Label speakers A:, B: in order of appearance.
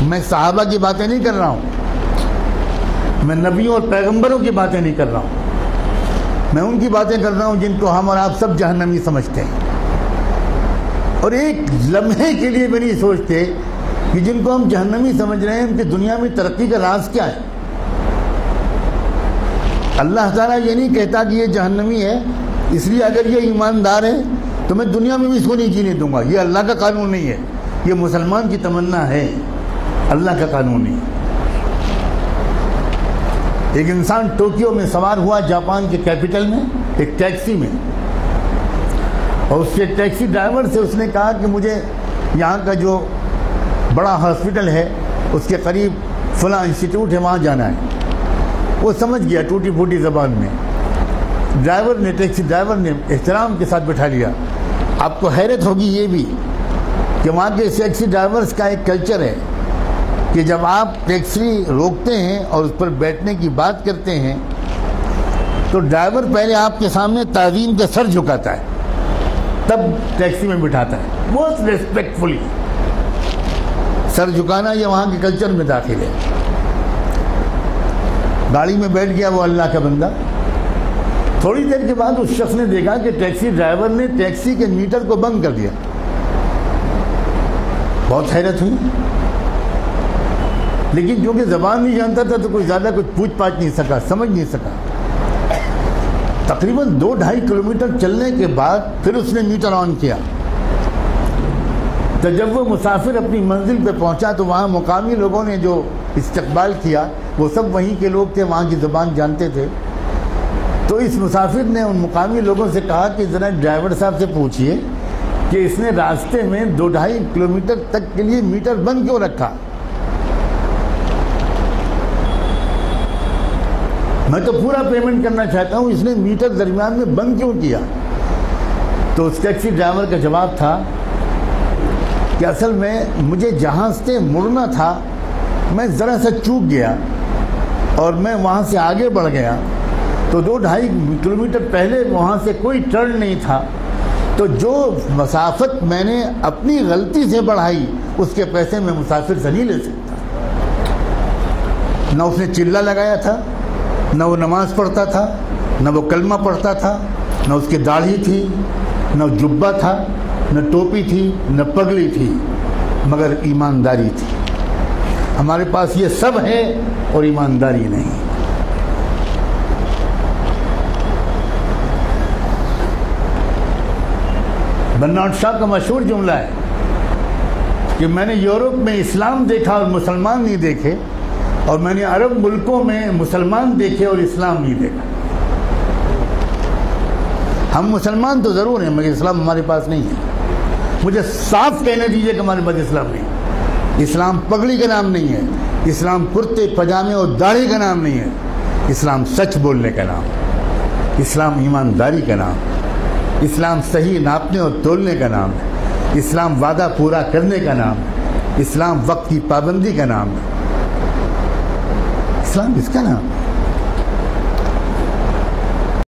A: میں صحابہ کی باتیں نہیں کر رہا ہوں، میں نبیوں اور پیغمبروں کی باتیں نہیں کر رہا ہوں، میں ان کی باتیں کر رہا ہوں جن کو ہم اور آپ سب جہنمی سمجھتے ہیں، اور ایک لمحے کے لیے بھی نہیں سوچتے کہ جن کو ہم جہنمی سمجھ رہے ہیں ان کی دنیا میں ترقی کا راز کیا ہے۔ اللہ تعالیٰ یہ نہیں کہتا کہ یہ جہنمی ہے اس لیے اگر یہ ایماندار ہے تو میں دنیا میں بھی اس کو نہیں جینے دوں گا، یہ اللہ کا قانون نہیں ہے، یہ مسلمان کی تمنا ہے، اللہ کا قانون نہیں۔ ایک انسان ٹوکیو میں سوار ہوا جاپان کے کیپٹل میں ایک ٹیکسی میں، اور اس کے ٹیکسی ڈرائیور سے اس نے کہا کہ مجھے یہاں کا جو بڑا ہاسپٹل ہے اس کے قریب فلاں انسٹیٹیوٹ ہے وہاں جانا ہے۔ وہ سمجھ گیا ٹوٹی پھوٹی زبان میں، ٹیکسی ڈرائیور نے احترام کے ساتھ بٹھا لیا۔ آپ کو حیرت ہوگی یہ بھی کہ وہاں کے ٹیکسی ڈرائیورز کا ایک کلچر ہے کہ جب آپ ٹیکسی روکتے ہیں اور اس پر بیٹھنے کی بات کرتے ہیں تو ڈرائیور پہلے آپ کے سامنے تعظیم کا سر جھکاتا ہے، تب ٹیکسی میں بٹھاتا ہے، بہت ریسپیکٹفلی۔ سر جھکانا یہ وہاں کے کلچر میں داخل ہے۔ گاڑی میں بیٹھ گیا وہ اللہ کا بندہ، تھوڑی دیر کے بعد اس شخص نے دیکھا کہ ٹیکسی ڈرائیور نے ٹیکسی کے میٹر کو بند کر دیا۔ بہت حیرت ہوئی، لیکن کیونکہ زبان نہیں جانتا تھا تو کوئی زیادہ کچھ پوچھ پاچھ نہیں سکا، سمجھ نہیں سکا۔ تقریباً 2-2.5 کلومیٹر چلنے کے بعد پھر اس نے میٹر آن کیا، تو جب وہ مسافر اپنی منزل پہ پہنچا تو وہاں مقامی لوگوں نے جو استقبال کیا وہ سب وہیں کے لوگ تھے، وہاں کی زبان جانتے تھے۔ تو اس مسافر نے ان مقامی لوگوں سے کہا کہ ذرا ڈرائیور صاحب سے پوچھئے کہ اس نے راستے میں 2-2.5 کلومیٹر تک کے لیے میٹر بند کیوں رکھا؟ میں تو پورا پیمنٹ کرنا چاہتا ہوں، اس نے میٹر درمیان میں بند کیوں کیا؟ تو اس ٹیکسی ڈرائیور کا جواب تھا کہ اصل میں مجھے جہاں سے مڑنا تھا میں ذرا سا چوک گیا اور میں وہاں سے آگے بڑھ گیا، تو 2-2.5 کلومیٹر پہلے وہاں سے کوئی ٹرن نہیں تھا، تو جو مسافت میں نے اپنی غلطی سے بڑھائی اس کے پیسے میں مسافر سے نہیں لے سکتا۔ نہ اس نے چلہ لگایا تھا، نہ وہ نماز پڑھتا تھا، نہ وہ کلمہ پڑھتا تھا، نہ اس کی داڑھی تھی، نہ جبہ تھا، نہ ٹوپی تھی، نہ پگڑی تھی، مگر ایمانداری تھی۔ ہمارے پاس یہ سب ہے اور ایمانداری نہیں۔ برنارڈ شاہ کا مشہور جملہ ہے کہ میں نے یورپ میں اسلام دیکھا اور مسلمان نہیں دیکھے، اور میں نے عرب ملکوں میں مسلمان دیکھے اور اسلام نہیں دیکھا۔ ہم مسلمان تو ضرور ہیں مگر اسلام ہمارے پاس نہیں ہے۔ مجھے صاف کہنے دیجئے کہ ہمارے پاس اسلام نہیں ہے۔ اسلام پگڑی کا نام نہیں ہے، اسلام کرتے پجامے اور داڑھی کا نام نہیں ہے، اسلام سچ بولنے کا نام، اسلام ایمانداری کا نام، اسلام صحیح ناپنے اور تولنے کا نام ہے، اسلام وعدہ پورا کرنے کا نام ہے، اسلام وقت کی پابندی کا نام ہے، اسلام اس کا نام ہے۔